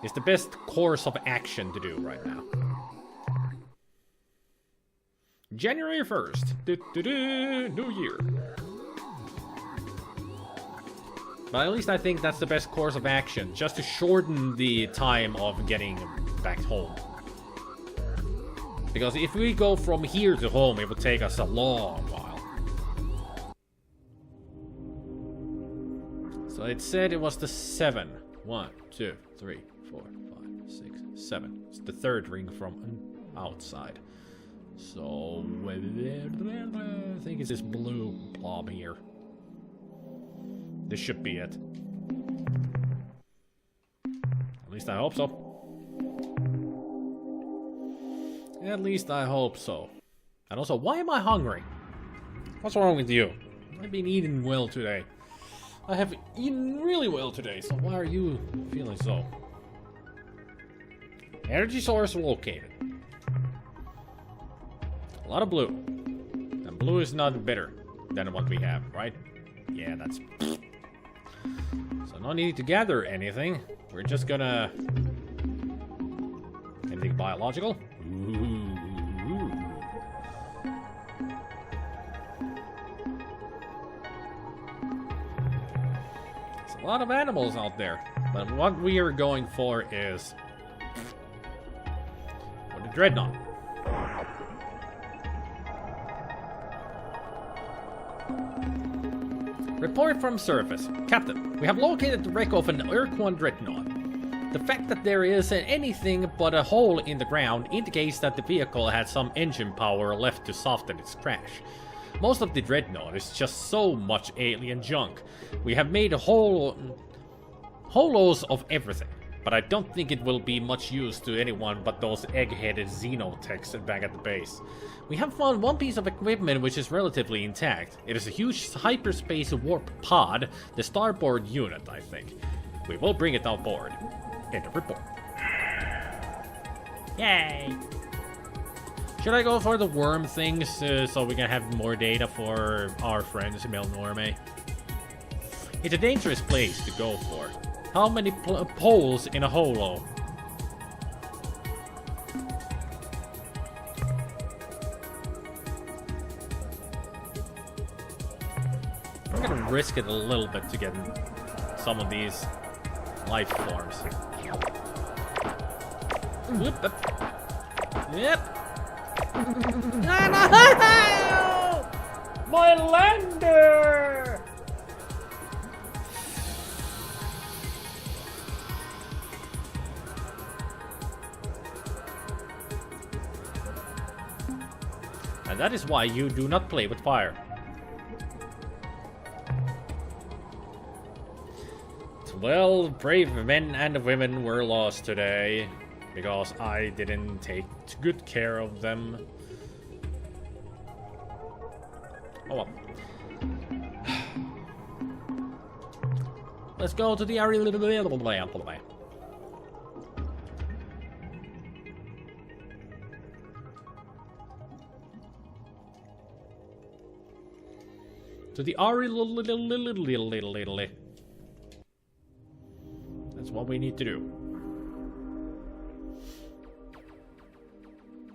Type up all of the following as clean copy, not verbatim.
is the best course of action to do right now. January 1st. New year. But at least I think that's the best course of action, just to shorten the time of getting back home. Because if we go from here to home, it would take us a long while. So it said it was the 7. 1, 2, 3, 4, 5, 6, 7. It's the third ring from outside. So I think it's this blue blob here. This should be it. At least I hope so. At least I hope so. And also, why am I hungry? What's wrong with you? I've been eating well today. I have eaten really well today, so why are you feeling so? Energy source located. A lot of blue. And blue is not better than what we have, right? Yeah, that's... So no need to gather anything. We're just gonna... Anything biological? Ooh. There's a lot of animals out there. But what we are going for is... For the Dreadnought. Report from surface. Captain, we have located the wreck of an Ur-Quan Dreadnought. The fact that there is anything but a hole in the ground indicates that the vehicle had some engine power left to soften its crash. Most of the Dreadnought is just so much alien junk. We have made holos of everything, but I don't think it will be much use to anyone but those egg-headed xenotechs back at the base. We have found one piece of equipment which is relatively intact. It is a huge hyperspace warp pod, the starboard unit, I think. We will bring it on board. End of report. Yay! Should I go for the worm things so we can have more data for our friends Melnorme? It's a dangerous place to go for. How many poles in a holo? I'm gonna risk it a little bit to get some of these life forms. Yep. Yep. My lander! And that is why you do not play with fire. 12 brave men and women were lost today because I didn't take good care of them. Oh well. Let's go to the area. To the Ari. That's what we need to do.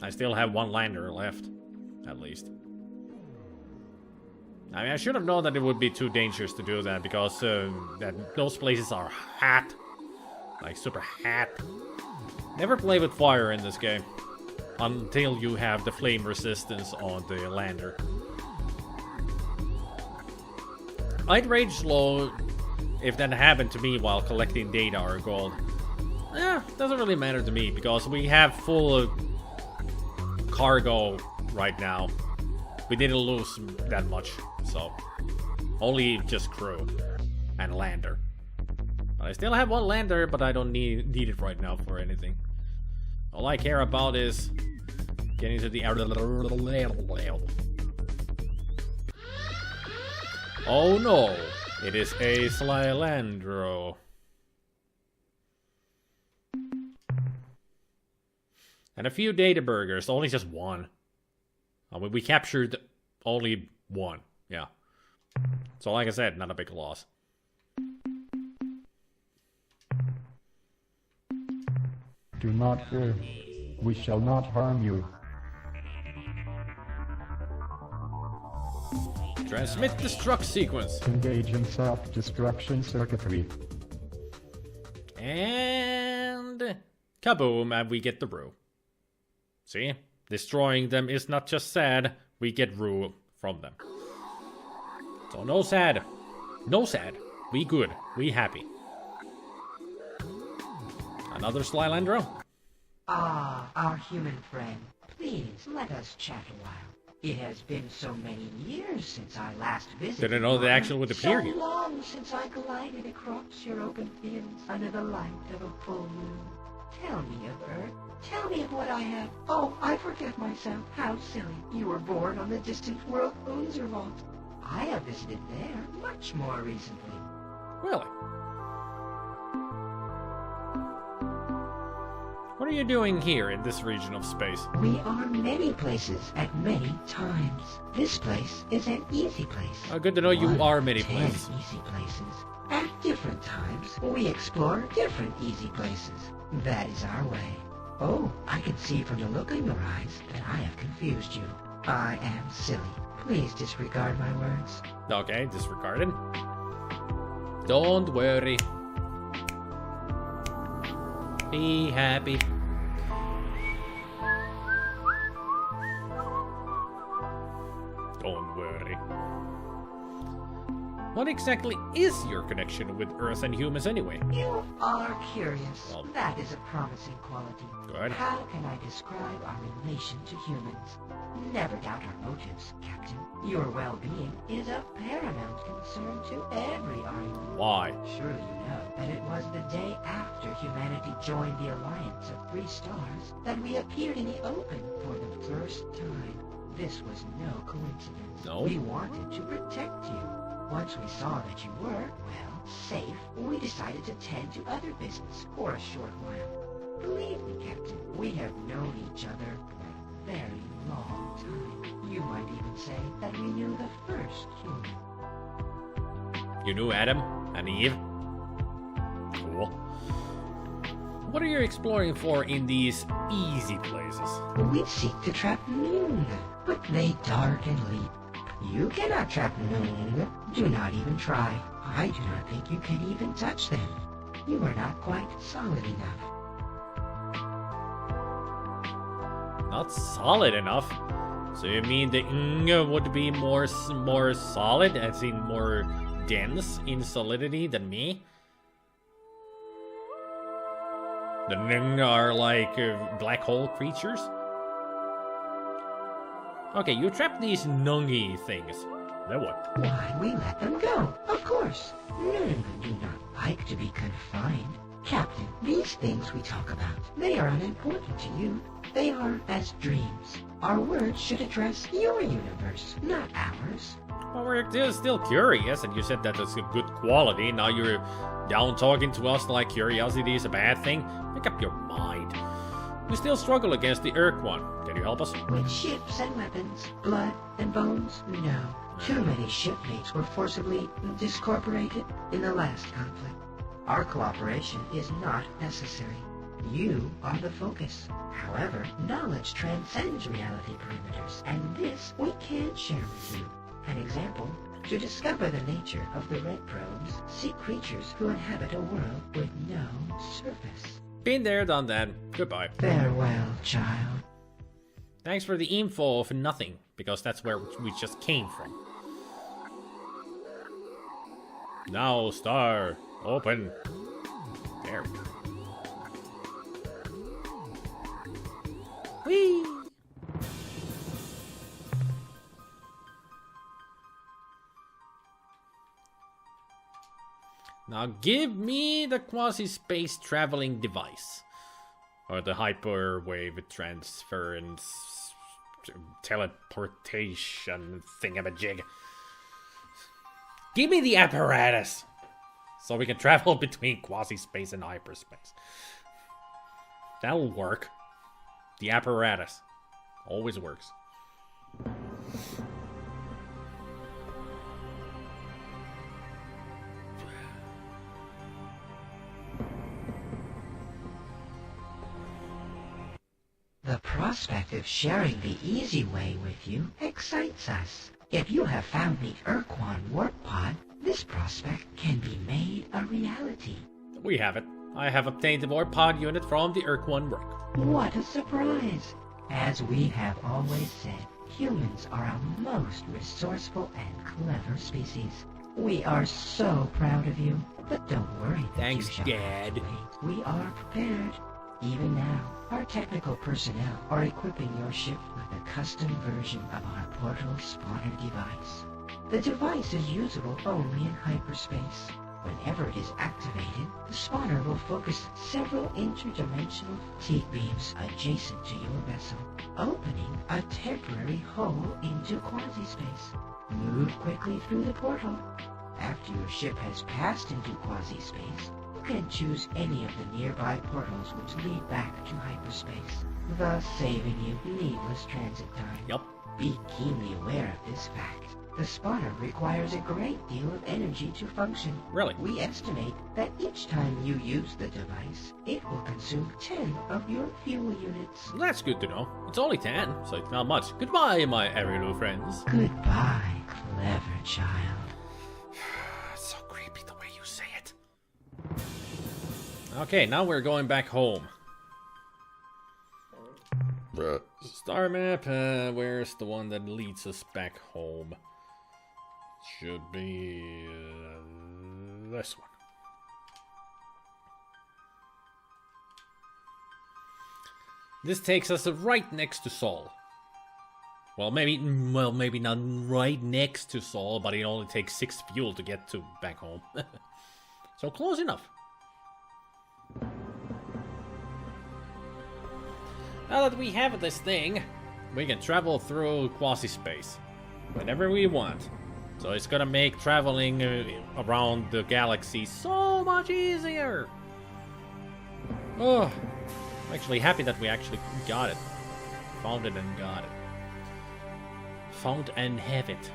I still have one lander left, at least. I mean, I should have known that it would be too dangerous to do that because those places are hot, like super hot. Never play with fire in this game until you have the flame resistance on the lander. I'd rage slow if that happened to me while collecting data or gold. Doesn't really matter to me because we have full cargo right now. We didn't lose that much, so only just crew and lander. But I still have one lander, but I don't need it right now for anything. All I care about is getting to the... Oh no, it is a Slylandro. And a few data burgers, only just one. I mean, we captured only one, yeah. So like I said, not a big loss. Do not fear. We shall not harm you. Transmit destruct sequence. Engage in self-destruction circuitry. And kaboom, and we get the Rue. See? Destroying them is not just sad, we get Rue from them. So no sad. No sad. We good. We happy. Another Slylandro? Ah, our human friend. Please, let us chat a while. It has been so many years since I last visited. Didn't know the action would appear so here. long since I glided across your open fields under the light of a full moon. Tell me of Earth. Tell me of what I have. Oh, I forget myself. How silly. You were born on the distant world Ilwrath. I have visited there much more recently. Really? What are you doing here in this region of space? We are many places at many times. This place is an easy place. Oh, good to know you are many 10 places. easy places. At different times, we explore different easy places. That is our way. Oh, I can see from the look in your eyes that I have confused you. I am silly. Please disregard my words. Okay, disregarded. Don't worry. Be happy. Don't worry. What exactly is your connection with Earth and humans anyway? You are curious. Well, that is a promising quality. Good. How can I describe our relation to humans? Never doubt our motives, Captain. Your well-being is of paramount concern to every Aryan. Why? Surely you know that it was the day after humanity joined the Alliance of Three Stars that we appeared in the open for the first time. This was no coincidence. No? We wanted to protect you. Once we saw that you were, well, safe, we decided to tend to other business for a short while. Believe me, Captain, we have known each other for a very long time. You might even say that we knew the first human. You knew Adam and Eve? Cool. What are you exploring for in these easy places? We seek to trap Umgah, but they dart and leap. You cannot trap Umgah. Do not even try. I do not think you can even touch them. You are not quite solid enough. Not solid enough? So you mean the Umgah would be more solid, as in more dense in solidity than me? The Umgah are like black hole creatures? Okay, you trap these nungy things. Then what? Why, we let them go, of course. Umgah do not like to be confined. Captain, these things we talk about, they are unimportant to you. They are as dreams. Our words should address your universe, not ours. Well, we're still curious, and you said that it's a good quality. Now you're down talking to us like curiosity is a bad thing. Make up your mind. We still struggle against the Ur-Quan. Can you help us? With ships and weapons, blood and bones, no. Too many shipmates were forcibly discorporated in the last conflict. Our cooperation is not necessary. You are the focus. However, knowledge transcends reality perimeters, and this we can share with you. An example, to discover the nature of the red probes, seek creatures who inhabit a world with no surface. Been there, done that. Goodbye. Farewell, child. Thanks for the info for nothing, because that's where we just came from. Now, star, open. There we go. Whee! Now give me the quasi-space traveling device. Or the hyperwave transference teleportation thingamajig. Give me the apparatus! So we can travel between quasi-space and hyperspace. That'll work. The apparatus. Always works. prospect of sharing the easy way with you excites us. If you have found the Ur-Quan warp pod, this prospect can be made a reality. We have it. I have obtained the warp pod unit from the Ur-Quan work. What a surprise! As we have always said, humans are a most resourceful and clever species. We are so proud of you, but don't worry that Thanks, you shall Dad. not wait. We are prepared. Even now, our technical personnel are equipping your ship with a custom version of our portal spawner device. The device is usable only in hyperspace. Whenever it is activated, the spawner will focus several interdimensional teak beams adjacent to your vessel, opening a temporary hole into quasi-space. Move quickly through the portal. After your ship has passed into quasi-space, you can choose any of the nearby portals which lead back to hyperspace, thus saving you needless transit time. Yup. Be keenly aware of this fact. The spawner requires a great deal of energy to function. Really? We estimate that each time you use the device, it will consume 10 of your fuel units. That's good to know. It's only 10, so it's not much. Goodbye, my Arielu friends. Goodbye, clever child. It's so creepy the way you say it. Okay, now we're going back home. Star map, where's the one that leads us back home? Should be this one. This takes us right next to Sol. Well, maybe not right next to Sol, but it only takes 6 fuel to get to back home. So close enough. Now that we have this thing, we can travel through quasi-space whenever we want. So it's gonna make traveling around the galaxy so much easier. Oh, I'm actually happy that we actually got it. Found it and got it. Found and have it.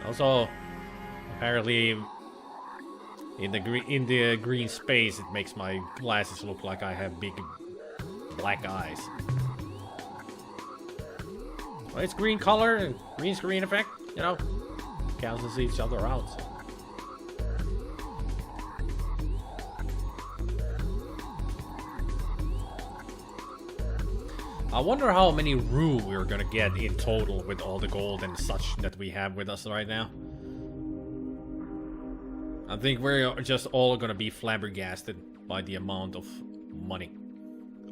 Also, apparently, in the green space, it makes my glasses look like I have big black eyes. Well, it's green color and green screen effect, you know, cancels each other out. I wonder how many rue we're gonna get in total with all the gold and such that we have with us right now. I think we're just all gonna be flabbergasted by the amount of money.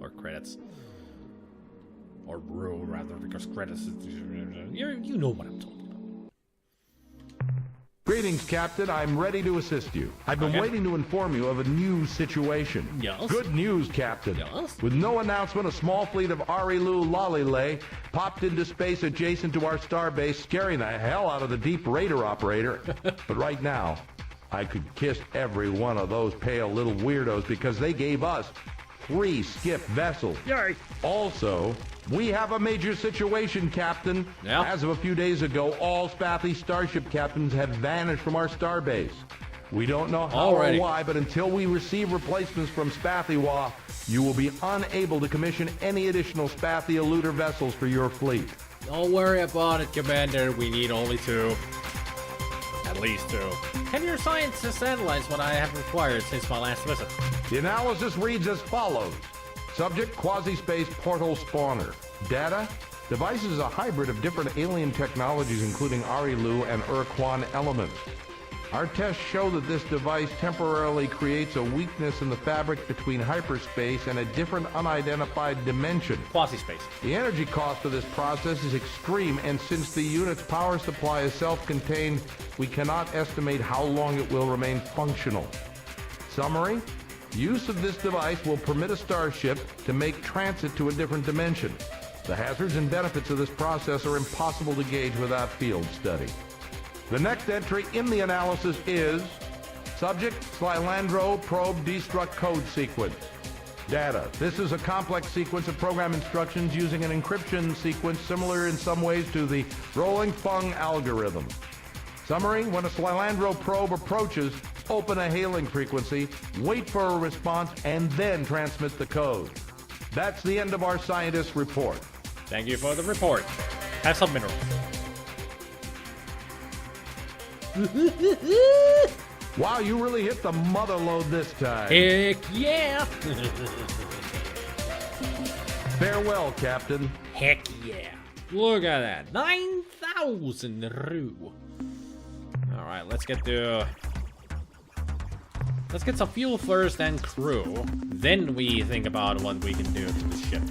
Or credits. Or rue, rather, because credits is... You know what I'm talking about. Greetings, Captain. I'm ready to assist you. I've been waiting to inform you of a new situation. Yes? Good news, Captain. Yes? With no announcement, a small fleet of Arielu Lalile popped into space adjacent to our starbase, scaring the hell out of the deep raider operator. But right now, I could kiss every one of those pale little weirdos because they gave us 3 skip vessels. Yay! Also, we have a major situation, Captain. Yeah? As of a few days ago, all Spathy starship captains have vanished from our starbase. We don't know how Already. or why, but until we receive replacements from SpiderMwa, you will be unable to commission any additional Spathy eluder vessels for your fleet. Don't worry about it, Commander. We need only 2. At least 2. Can your scientists analyze what I have required since my last visit? The analysis reads as follows. Subject, quasi-space portal spawner. Data, device is a hybrid of different alien technologies including Arielu and Ur-Quan elements. Our tests show that this device temporarily creates a weakness in the fabric between hyperspace and a different unidentified dimension. Quasi-space. The energy cost of this process is extreme, and since the unit's power supply is self-contained, we cannot estimate how long it will remain functional. Summary: use of this device will permit a starship to make transit to a different dimension. The hazards and benefits of this process are impossible to gauge without field study. The next entry in the analysis is Subject, Slilandro Probe Destruct Code Sequence. Data. This is a complex sequence of program instructions using an encryption sequence similar in some ways to the rolling Fung algorithm. Summary: when a Slilandro probe approaches, open a hailing frequency, wait for a response, and then transmit the code. That's the end of our scientist's report. Thank you for the report. Have some minerals. Wow, you really hit the mother load this time. Heck yeah! Farewell, Captain. Heck yeah. Look at that. 9,000 rue. Alright, let's get some fuel first and crew. Then we think about what we can do to the ship.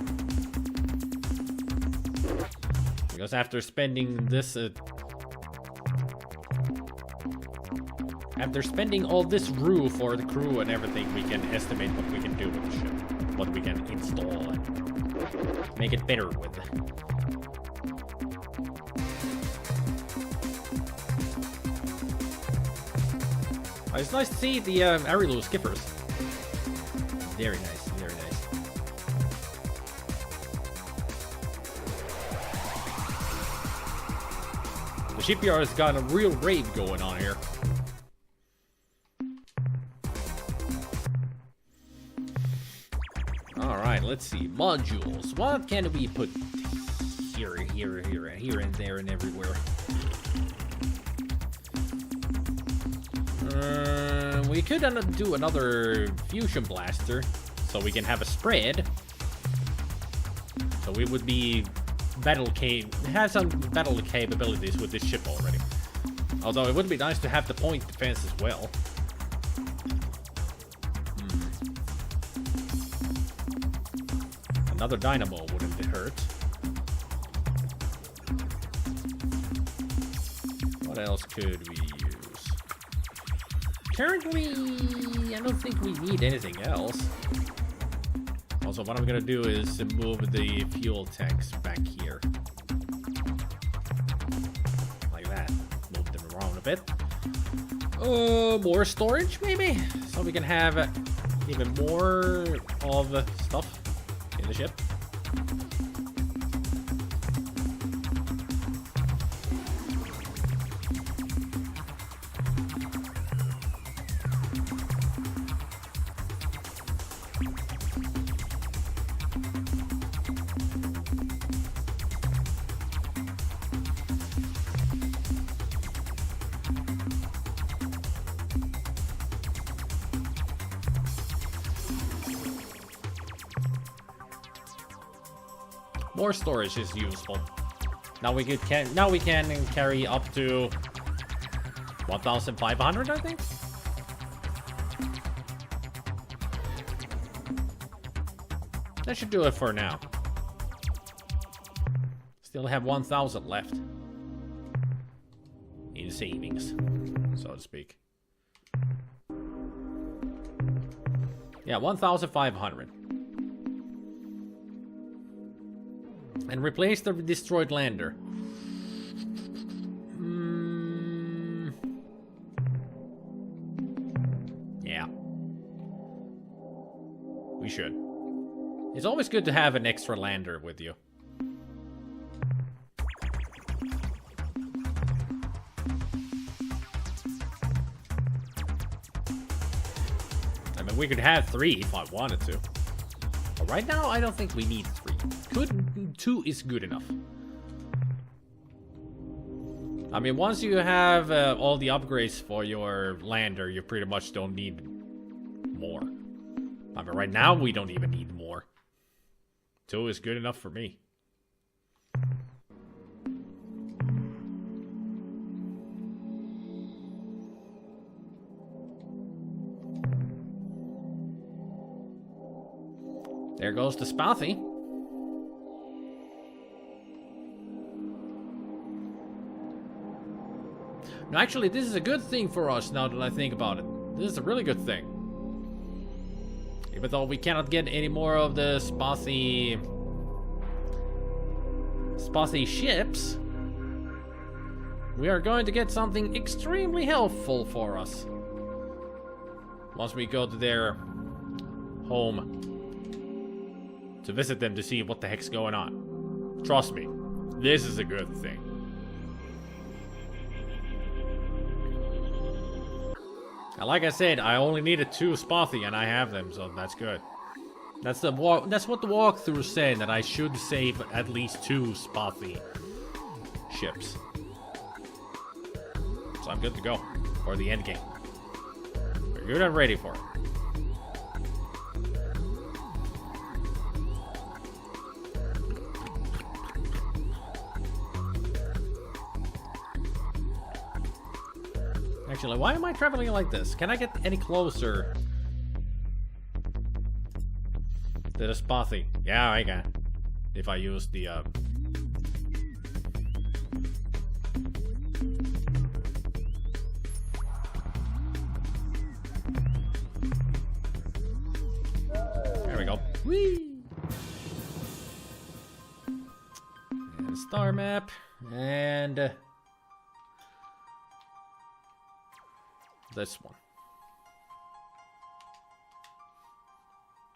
Because after spending this... after spending all this rue for the crew and everything, we can estimate what we can do with the ship. What we can install and make it better with. It's nice to see the Arilu skippers. Very nice, very nice. The shipyard has got a real rave going on here. Alright, let's see. Modules. What can we put here, and there, and everywhere? We could do another fusion blaster, so we can have a spread. So we would be have some battle capabilities with this ship already. Although it would be nice to have the point defense as well. Another dynamo wouldn't hurt. What else could we use? Currently, I don't think we need anything else. Also, what I'm gonna do is move the fuel tanks back here. Like that. Move them around a bit. More storage, maybe? So we can have even more of the stuff in the ship. More storage is useful. Now we can carry up to 1,500, I think. That should do it for now. Still have 1,000 left in savings, so to speak. Yeah, 1,500. And replace the destroyed lander. Yeah. We should. It's always good to have an extra lander with you. I mean, we could have 3 if I wanted to. But right now, I don't think we need 3. 2 is good enough. I mean, once you have all the upgrades for your lander, you pretty much don't need more. I mean, right now, we don't even need more. 2 is good enough for me. There goes the Spathy. No, actually, this is a good thing for us now that I think about it. This is a really good thing. Even though we cannot get any more of the Spathy ships, we are going to get something extremely helpful for us. Once we go to their home to visit them to see what the heck's going on. Trust me, this is a good thing. And like I said, I only needed 2 Spathy and I have them, so that's good. That's what the walkthrough said, that I should save at least 2 Spothy ships. So I'm good to go for the end game. We're good and ready for it. Actually, why am I traveling like this? Can I get any closer to the Spothy? Yeah, I can. If I use the there we go. Whee! And star map and this one.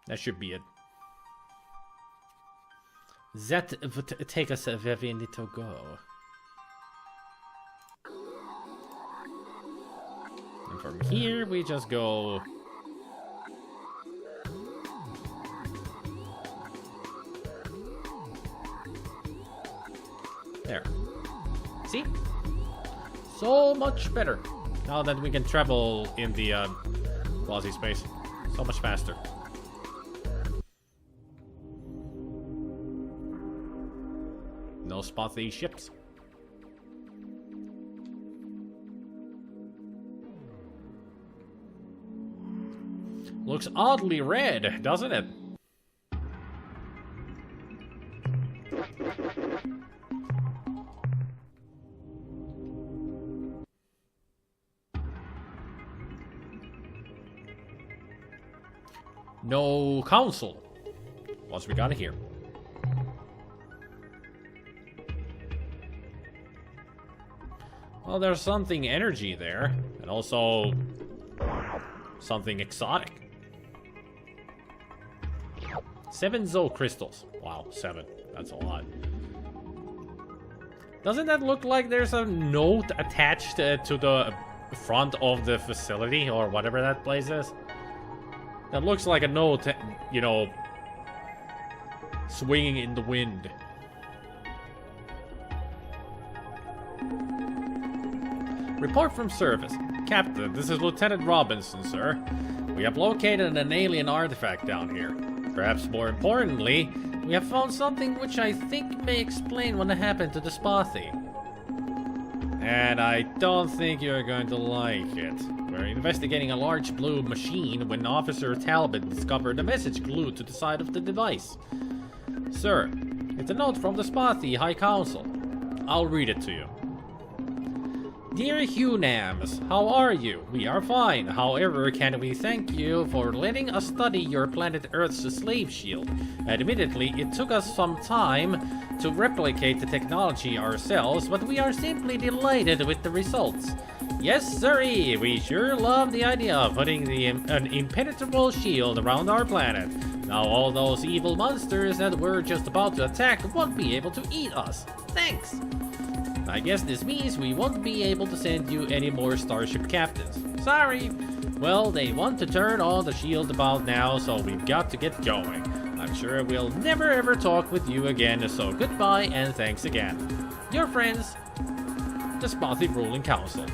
That should be it. That would take us where we need to go. And from here, we just go... there. See? So much better. Now that we can travel in the quasi space so much faster. No Spothy ships. Looks oddly red, doesn't it? No council. What's we got here? Well, there's something energy there, and also something exotic. 7 Zo crystals. Wow, 7. That's a lot. Doesn't that look like there's a note attached to the front of the facility, or whatever that place is? That looks like a note, you know, swinging in the wind. Report from service. Captain, this is Lieutenant Robinson, sir. We have located an alien artifact down here. Perhaps more importantly, we have found something which I think may explain what happened to the Spothy. And I don't think you're going to like it. We're investigating a large blue machine when Officer Talbot discovered a message glued to the side of the device. Sir, it's a note from the Spothy High Council. I'll read it to you. Dear Hunams, how are you? We are fine. However, can we thank you for letting us study your planet Earth's slave shield? Admittedly, it took us some time to replicate the technology ourselves, but we are simply delighted with the results. Yes, sirree, we sure love the idea of putting an impenetrable shield around our planet. Now all those evil monsters that we're just about to attack won't be able to eat us. Thanks! I guess this means we won't be able to send you any more starship captains. Sorry! Well, they want to turn on the shield about now, so we've got to get going. I'm sure we'll never ever talk with you again, so goodbye and thanks again. Your friends, the Spothy Ruling Council.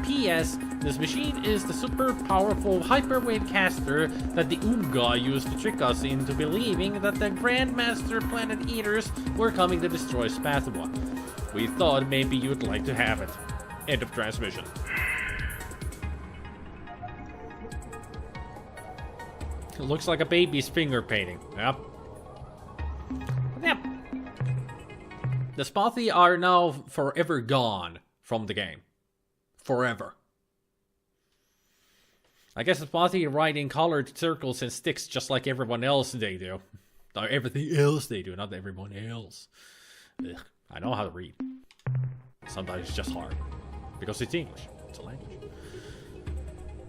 P.S. This machine is the super powerful hyperwave caster that the Umgah used to trick us into believing that the Grandmaster Planet Eaters were coming to destroy SpiderMwa. We thought maybe you'd like to have it. End of transmission. It looks like a baby's finger painting. Yep. Yep. The Spothy are now forever gone from the game. Forever. I guess the Spothy ride in colored circles and sticks just like everyone else they do. Or everything else they do, not everyone else. Ugh. I know how to read. Sometimes it's just hard. Because it's English. It's a language.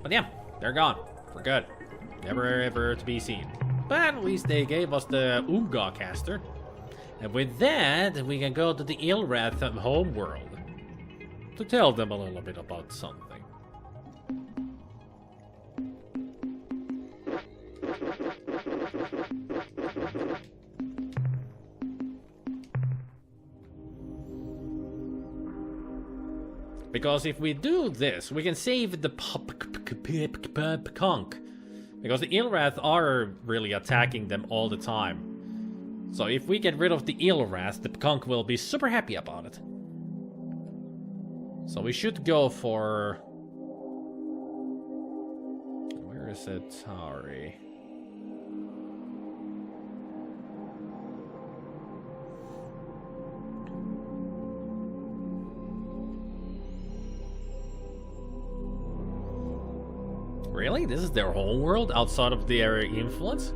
But yeah, they're gone. For good. Never ever to be seen. But at least they gave us the Umgah caster. And with that, we can go to the Ilwrath homeworld. To tell them a little bit about something. Because if we do this, we can save the conch. Because the Ilwrath are really attacking them all the time. So if we get rid of the Ilwrath, the conch will be super happy about it. So we should go for... Where is it? Sorry. Really? This is their whole world outside of their influence?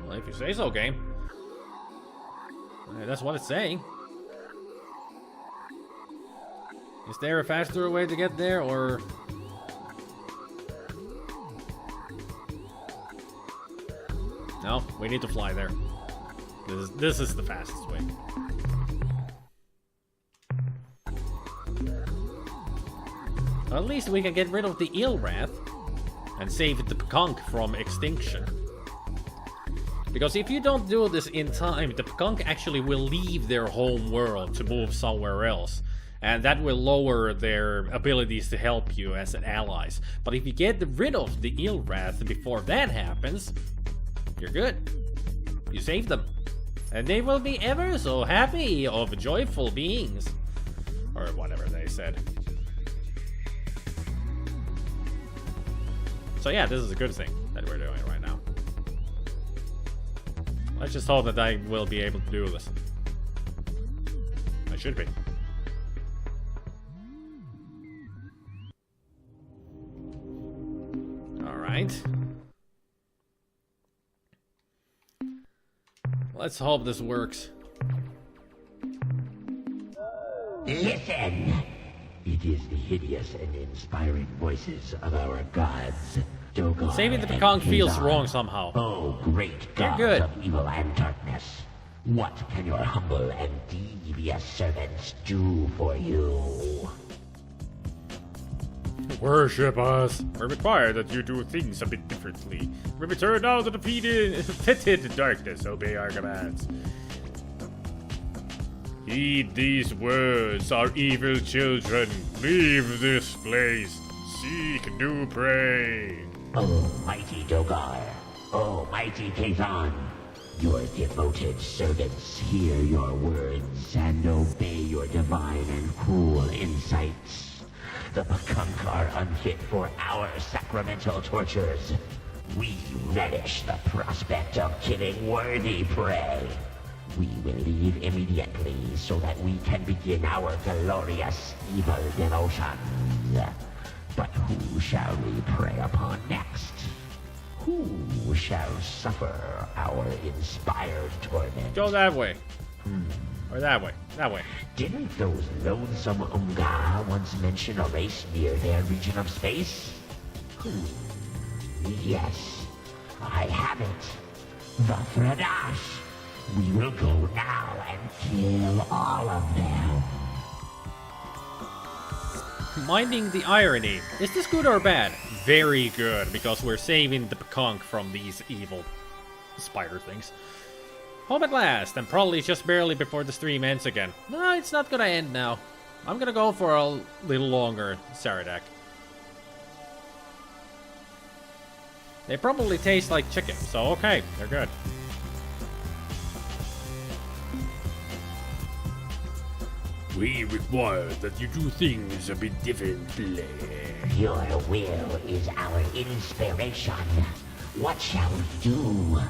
Well, if you say so, game. That's what it's saying. Is there a faster way to get there, or... No, we need to fly there. This is the fastest way. At least we can get rid of the Ilwrath and save the conch from extinction. Because if you don't do this in time, the conch actually will leave their home world to move somewhere else. And that will lower their abilities to help you as an allies. But if you get rid of the Ilwrath before that happens, you're good. You save them. And they will be ever so happy of joyful beings. Or whatever they said. So yeah, this is a good thing that we're doing right now. Let's just hope that I will be able to do this. I should be. Alright. Let's hope this works. Listen! It is the hideous and inspiring voices of our gods. Dogar Saving the and conch feels Kazan. wrong somehow. Oh, great They're gods good. of evil and darkness. What can your humble and devious servants do for you? Worship us. We require that you do things a bit differently. We return now to the fetid darkness. Obey our commands. Heed these words, our evil children. Leave this place. Seek new prey. Oh, mighty Dogar. Oh, mighty Kazan. Your devoted servants hear your words and obey your divine and cruel insights. The Pakunk are unfit for our sacramental tortures. We relish the prospect of killing worthy prey. We will leave immediately so that we can begin our glorious evil devotions. But who shall we prey upon next? Who shall suffer our inspired torment? Go that way. Or that way. That way. Didn't those loathsome Umgah once mention a race near their region of space? Yes, I have it. The Fradash. We will go now and kill all of them. Minding the irony. Is this good or bad? Very good, because we're saving the conch from these evil spider things. Home at last, and probably just barely before the stream ends again. No, it's not gonna end now. I'm gonna go for a little longer, Saradak. They probably taste like chicken, so okay, they're good. We require that you do things a bit differently. Your will is our inspiration. What shall we do?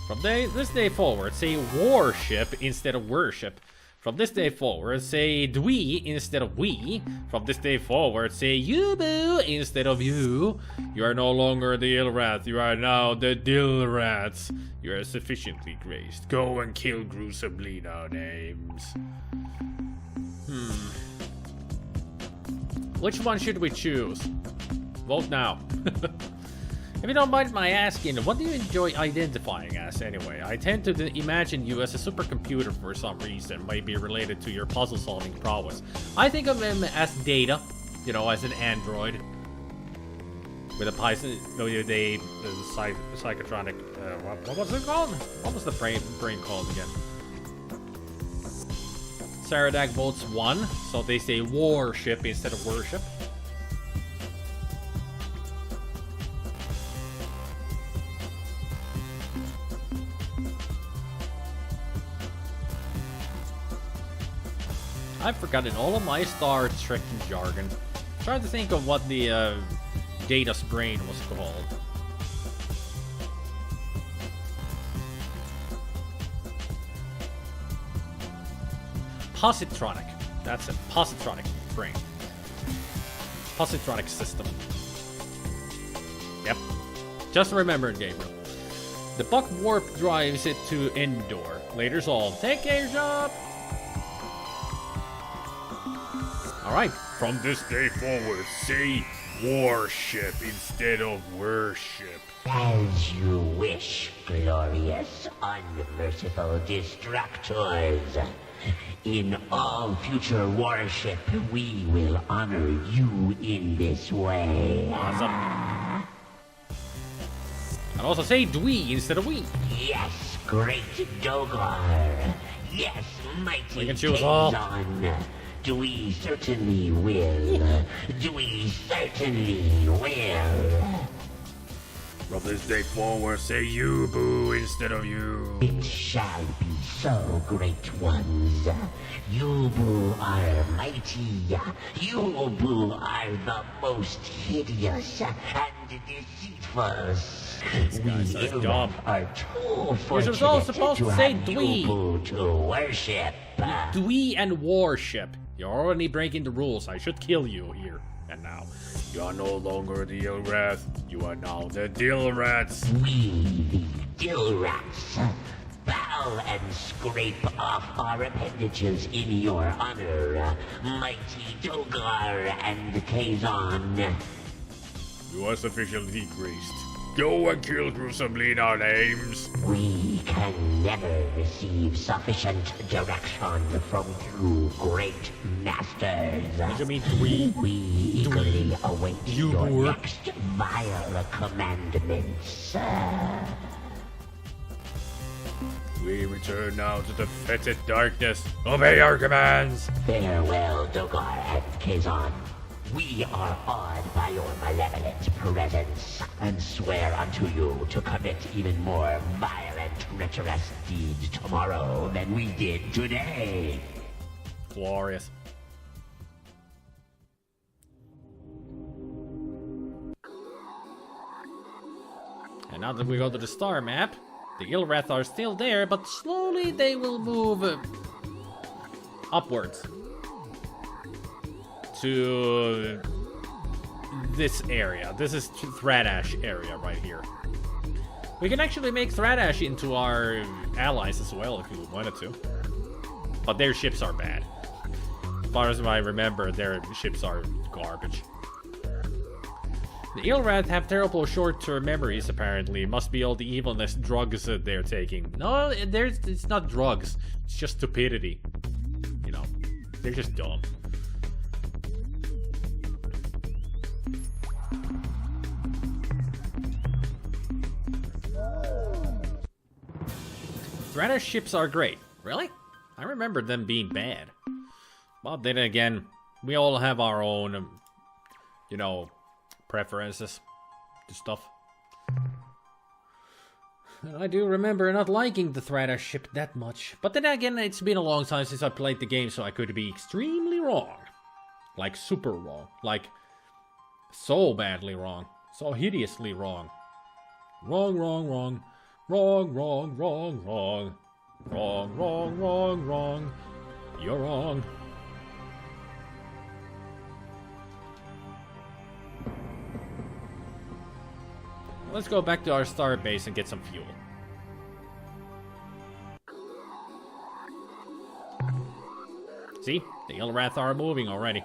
From this day forward, say warship instead of worship. From this day forward, say dwe instead of we. From this day forward, say you-boo instead of you. You are no longer the Ilwrath, you are now the Dilrats. You are sufficiently graced. Go and kill gruesomely no names. Which one should we choose? Vote now. If you don't mind my asking, what do you enjoy identifying as anyway? I tend to imagine you as a supercomputer for some reason, maybe related to your puzzle-solving prowess. I think of him as Data, you know, as an android. With a psychotronic, what was it called? What was the brain called again? Saradak votes 1, so they say warship instead of worship. I've forgotten all of my Star Trek jargon. I'm trying to think of what the Data's brain was called. Positronic. That's it. Positronic brain. Positronic system. Yep. Just remember it, Gabriel. The Buck warp drives it to Endor. Later's all. Take care, job. Alright. From this day forward, say warship instead of worship. As you wish, glorious, unmerciful destructors. In all future worship, we will honor you in this way. Awesome. And also say dwee instead of we. Yes, great Dogar. Yes, mighty We can choose all. Kazan. We certainly will. We certainly will. From this day forward, say you boo instead of you. It shall be so, great ones. You are mighty. You are the most hideous and deceitful. These guys are dumb. Are too You're all fortunate supposed to to say have dwee. Yubu to worship. Dwee and warship. You're already breaking the rules. I should kill you here and now. You are no longer the Ilwrath. You are now the Dillrats. We, the Ilwraths, bow and scrape off our appendages in your honor, mighty Dogar and Kazan. You are sufficiently graced. Go and kill gruesomely in our names. We can never receive sufficient direction from you, great masters. What do you mean dwee? We eagerly await You your were- next vile commandments. We return now to the fetid darkness. Obey our commands. Farewell, Dogar and Kazan. We are awed by your malevolent presence, and swear unto you to commit even more vile and treacherous deeds tomorrow than we did today. Glorious. And now that we go to the star map, the Ilwrath are still there, but slowly they will move upwards to this area. This is Thradash area right here. We can actually make Thradash into our allies as well if we wanted to. But their ships are bad. As far as I remember, their ships are garbage. The Ilwrath have terrible short-term memories, apparently. Must be all the evilness drugs that they're taking. No, it's not drugs. It's just stupidity. You know, they're just dumb. Thradash ships are great. Really? I remember them being bad. Well, then again, we all have our own, you know, preferences to stuff. And I do remember not liking the Thradash ship that much. But then again, it's been a long time since I played the game, so I could be extremely wrong. Like, super wrong. Like, so badly wrong. So hideously wrong. Wrong, wrong, wrong. Wrong, wrong, wrong, wrong. Wrong, wrong, wrong, wrong. You're wrong. Let's go back to our star base and get some fuel. See? The Ilwrath are moving already.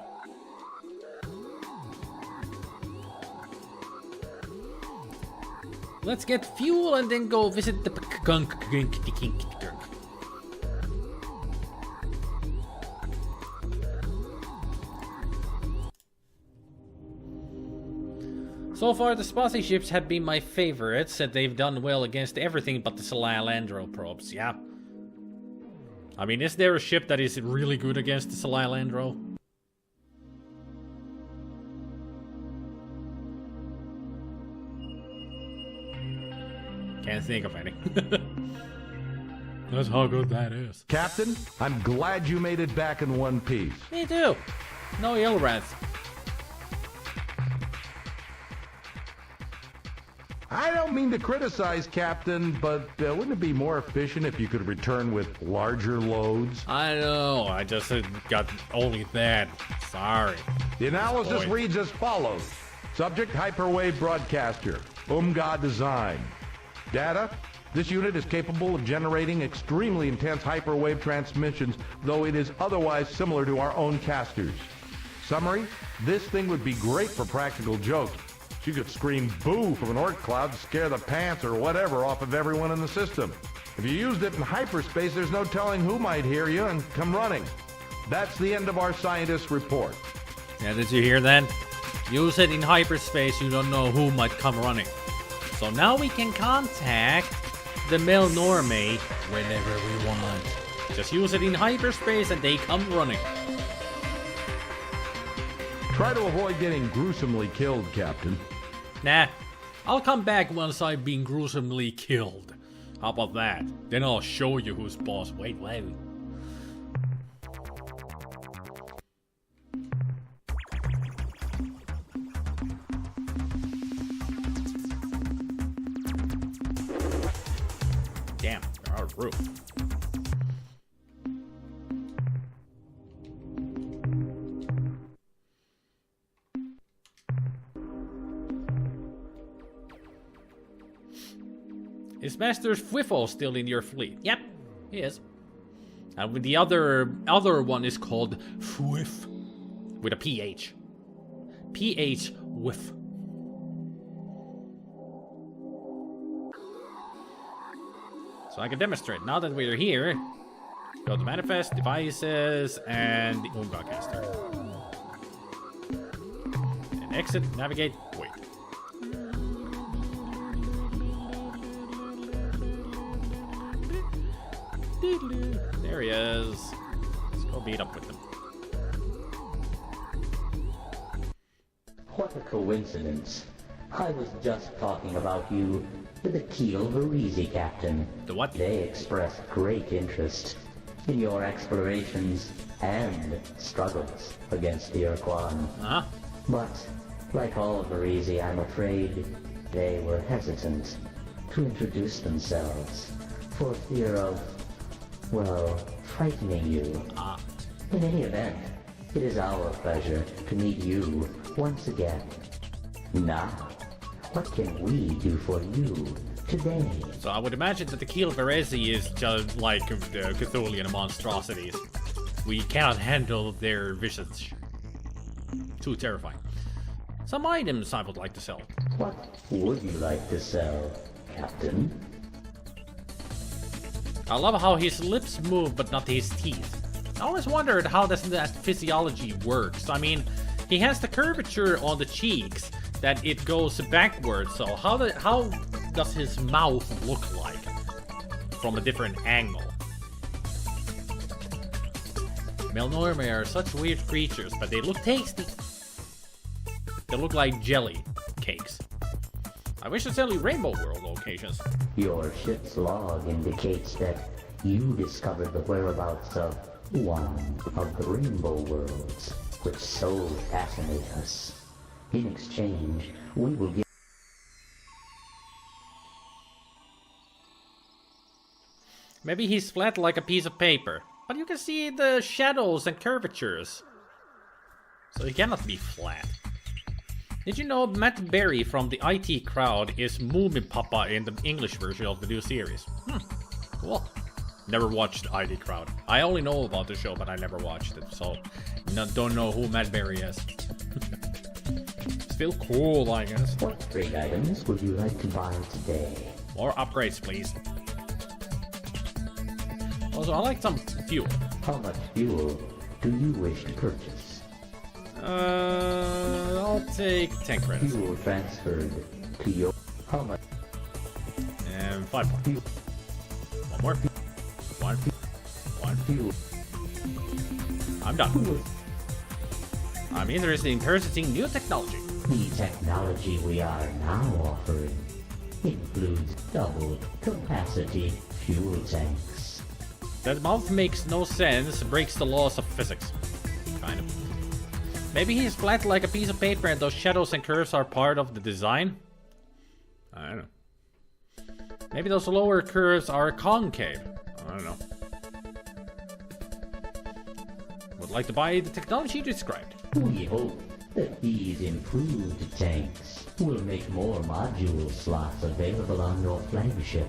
Let's get fuel and then go visit the gunk. So far, the Spazi ships have been my favorites, and they've done well against everything but the Salalandro probes, yeah. I mean, is there a ship that is really good against the Salamandro? Can't think of any. That's how good that is. Captain, I'm glad you made it back in one piece. Me too. No Ilwrath. I don't mean to criticize, Captain, but wouldn't it be more efficient if you could return with larger loads? I know. I just got only that. Sorry. The analysis Boy. reads as follows. Subject, hyperwave broadcaster. Umgah design. Data. This unit is capable of generating extremely intense hyperwave transmissions, though it is otherwise similar to our own casters. Summary. This thing would be great for practical jokes. You could scream boo from an orc cloud to scare the pants or whatever off of everyone in the system. If you used it in hyperspace, there's no telling who might hear you and come running. That's the end of our scientist's report. Yeah, did you hear that? Use it in hyperspace, you don't know who might come running. So now we can contact the Melnorme whenever we want. Just use it in hyperspace and they come running. Try to avoid getting gruesomely killed, Captain. Nah, I'll come back once I've been gruesomely killed. How about that? Then I'll show you who's boss. Wait. Damn, they're out of room. Is Master Fwiffle still in your fleet? Yep, he is. And the other one is called Fwiff, with a PH. PH Whiff. So I can demonstrate. Now that we're here, go to Manifest, Devices, and the Umgah caster. And exit, navigate, wait. There he is. Let's go beat up with him. What a coincidence. I was just talking about you to the Keel Varese captain. The what? They expressed great interest in your explorations and struggles against the Ur-Quan. Uh-huh. But, like all Varese, I'm afraid they were hesitant to introduce themselves for fear of, well, frightening you. Ah. In any event, it is our pleasure to meet you once again. Now, what can we do for you today? So I would imagine that the Keel Varese is just like the Cthulhian monstrosities. We cannot handle their visage. Too terrifying. Some items I would like to sell. What would you like to sell, Captain? I love how his lips move, but not his teeth. I always wondered how that physiology works. I mean, he has the curvature on the cheeks that it goes backwards. So how does his mouth look like from a different angle? Melnorme are such weird creatures, but they look tasty. They look like jelly cakes. I wish to sell you Rainbow World locations. Your ship's log indicates that you discovered the whereabouts of one of the Rainbow Worlds, which so fascinate us. In exchange, we will give... Maybe he's flat like a piece of paper, but you can see the shadows and curvatures. So he cannot be flat. Did you know Matt Berry from the IT crowd is Moomin Papa in the English version of the new series? Cool. Never watched IT crowd. I only know about the show, but I never watched it, so don't know who Matt Berry is. Still cool, I guess. What trade items would you like to buy today? More upgrades, please. Also, I like some fuel. How much fuel do you wish to purchase? I'll take 10 credits. Fuel transferred to your... How much? And 5 more. One more. One. fine. I'm done. I'm interested in purchasing new technology. The technology we are now offering includes double capacity fuel tanks. That mouth makes no sense, breaks the laws of physics. Kind of. Maybe he's flat like a piece of paper and those shadows and curves are part of the design? I don't know. Maybe those lower curves are concave. I don't know. Would like to buy the technology described. We hope that these improved tanks will make more module slots available on your flagship,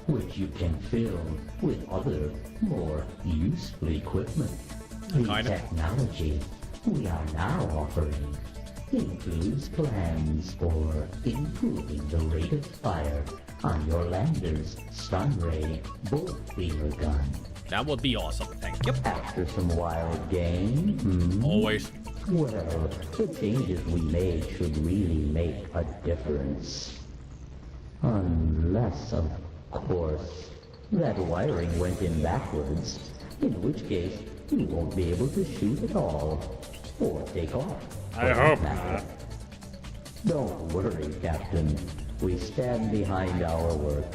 which you can fill with other, more useful equipment. The technology we are now offering includes plans for improving the rate of fire on your lander's stun ray bolt beamer gun. That would be awesome, thank you. After some wild game, Always. Well, the changes we made should really make a difference. Unless, of course, that wiring went in backwards, in which case you won't be able to shoot at all, or take off. I hope not. Don't worry, Captain. We stand behind our work.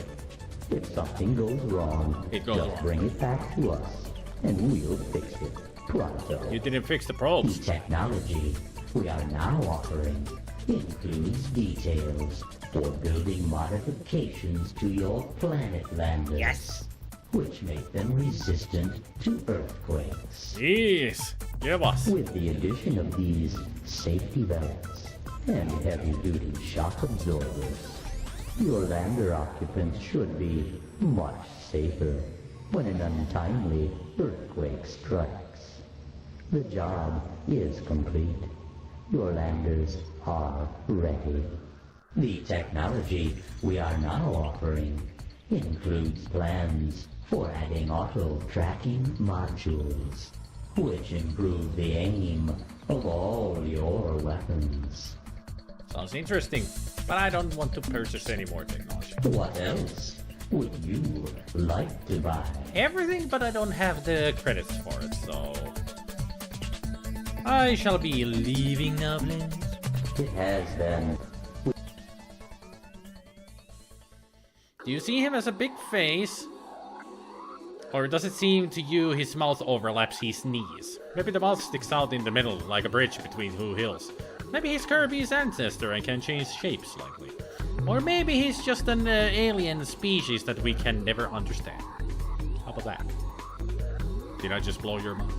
If something goes wrong, just bring it back to us, and we'll fix it. Pronto. You didn't fix the probes. The technology we are now offering includes details for building modifications to your planet landers. Yes! Which make them resistant to earthquakes. Yes! Give us. With the addition of these safety belts and heavy-duty shock absorbers, your lander occupants should be much safer when an untimely earthquake strikes. The job is complete. Your landers are ready. The technology we are now offering includes plans for adding auto-tracking modules, which improve the aim of all your weapons. Sounds interesting, but I don't want to purchase any more technology. What else would you like to buy? Everything, but I don't have the credits for it, so... I shall be leaving now, please. It has been... Do you see him as a big face? Or does it seem to you his mouth overlaps his knees? Maybe the mouth sticks out in the middle, like a bridge between two hills. Maybe he's Kirby's ancestor and can change shapes slightly. Or maybe he's just an alien species that we can never understand. How about that? Did I just blow your mind?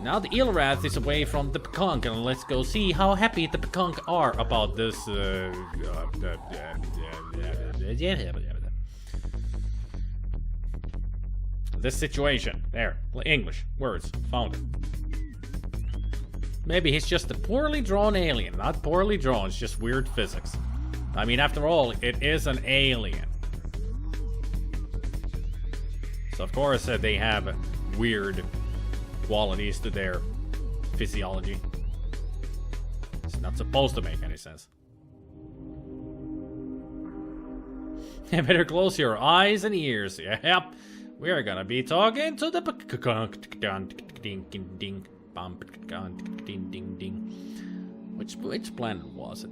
Now the Ilwrath is away from the Pekunk, and let's go see how happy the Pekunk are about this, this situation. There. English. Words. Found it. Maybe he's just a poorly drawn alien. Not poorly drawn, it's just weird physics. I mean, after all, it is an alien. So of course they have weird qualities to their physiology. It's not supposed to make any sense. You better close your eyes and ears. Yep. We're gonna be talking to the which planet was it?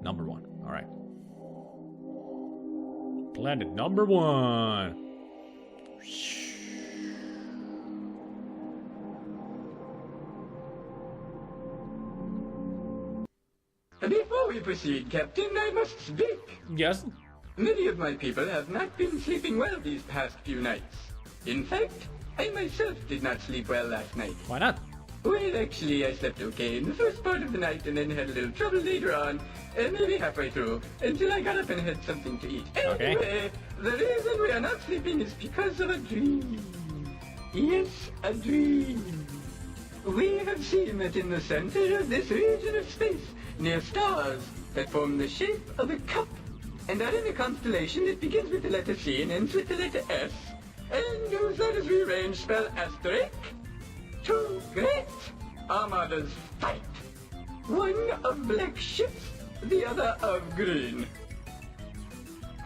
Number 1. All right. Planet number 1. Before we proceed, Captain, I must speak. Yes? Many of my people have not been sleeping well these past few nights. In fact, I myself did not sleep well last night. Why not? Well, actually, I slept okay in the first part of the night and then had a little trouble later on, maybe halfway through, until I got up and had something to eat. Okay. Anyway, the reason we are not sleeping is because of a dream. Yes, a dream. We have seen that in the center of this region of space, near stars that form the shape of a cup, and are in a constellation that begins with the letter C and ends with the letter S, and whose letters we range spell asterisk. Two great armadas fight. One of black ships, the other of green.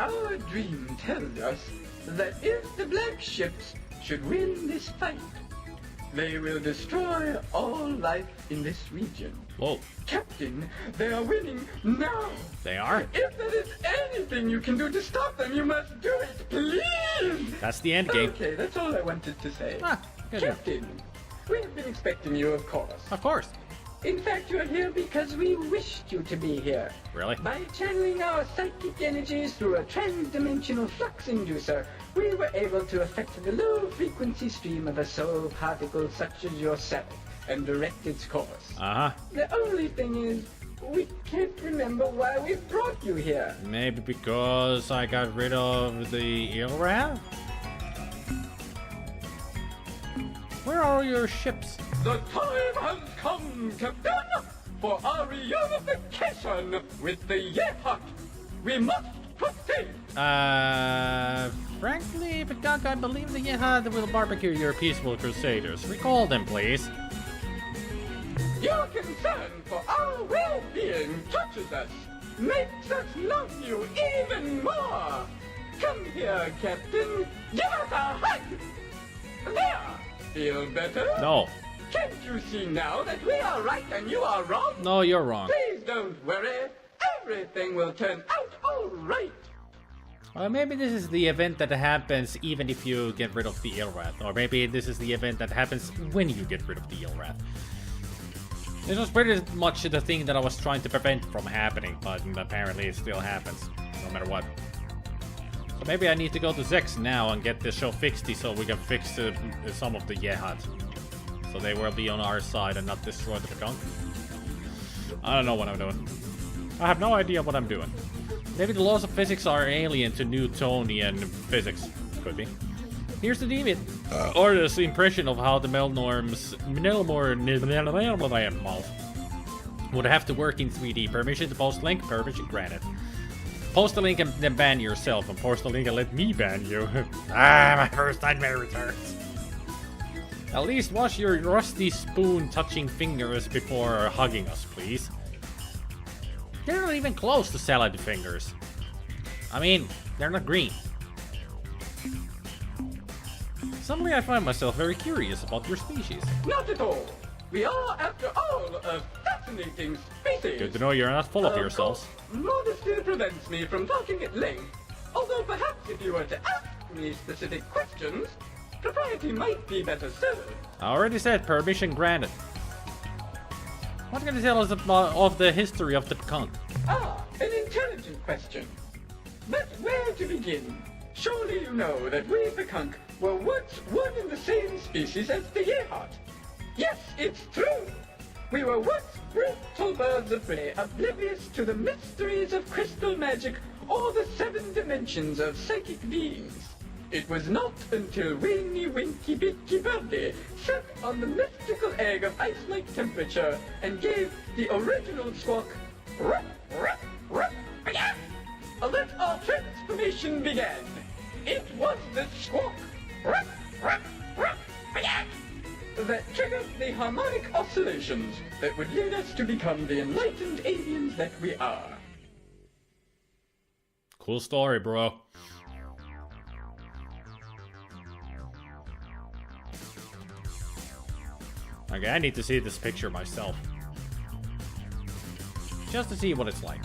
Our dream tells us that if the black ships should win this fight, they will destroy all life in this region. Whoa. Captain, they are winning now. They are? If there is anything you can do to stop them, you must do it, please. That's the end game. Okay, that's all I wanted to say. Ah, good. Captain, we have been expecting you, of course. Of course. In fact, you're here because we wished you to be here. Really? By channeling our psychic energies through a trans-dimensional flux inducer, we were able to affect the low-frequency stream of a soul particle such as yourself and direct its course. Uh-huh. The only thing is, we can't remember why we brought you here. Maybe because I got rid of the Ilwrath? Where are your ships? The time has come, Captain, for our reunification with the Yehat. We must proceed. Frankly, Pekak, I believe the Yehad will barbecue your peaceful crusaders. Recall them, please. Your concern for our well-being touches us, makes us love you even more. Come here, Captain. Give us a hug. There. Feel better? No. Can't you see now that we are right and you are wrong? No, you're wrong. Please don't worry. Everything will turn out all right. Maybe this is the event that happens even if you get rid of the Ilwrath. Or maybe this is the event that happens when you get rid of the Ilwrath. This was pretty much the thing that I was trying to prevent from happening, but apparently it still happens, no matter what. So maybe I need to go to Zex now and get this show fixed so we can fix some of the Yehad. So they will be on our side and not destroy the Pekak. I don't know what I'm doing. I have no idea what I'm doing. Maybe the laws of physics are alien to Newtonian physics. Could be. Here's the demon. Or this impression of how the Melnorm's would have to work in 3D. Permission to post link, permission granted. Post the link and then ban yourself, and post the link and let me ban you. My first nightmare returns. At least wash your rusty spoon touching fingers before hugging us, please. They're not even close to salad fingers. I mean, they're not green. Suddenly I find myself very curious about your species. Not at all. We are, after all, a fascinating species. Good to know you're not full of yourselves. Modesty prevents me from talking at length. Although perhaps if you were to ask me specific questions, propriety might be better served. I already said permission granted. What can you tell us about of the history of the Pekak? Ah, an intelligent question. But where to begin? Surely you know that we Pekak were once one and the same species as the Yehat. Yes, it's true. We were once brutal birds of prey, oblivious to the mysteries of crystal magic or the 7 dimensions of psychic beings. It was not until Weeny Winky Bitty Birdie sat on the mystical egg of ice-like temperature and gave the original squawk, ruff, ruff, ruff, that our transformation began. It was the squawk, ruff, ruff, ruff, that triggered the harmonic oscillations that would lead us to become the enlightened aliens that we are. Cool story, bro. Okay, I need to see this picture myself. Just to see what it's like.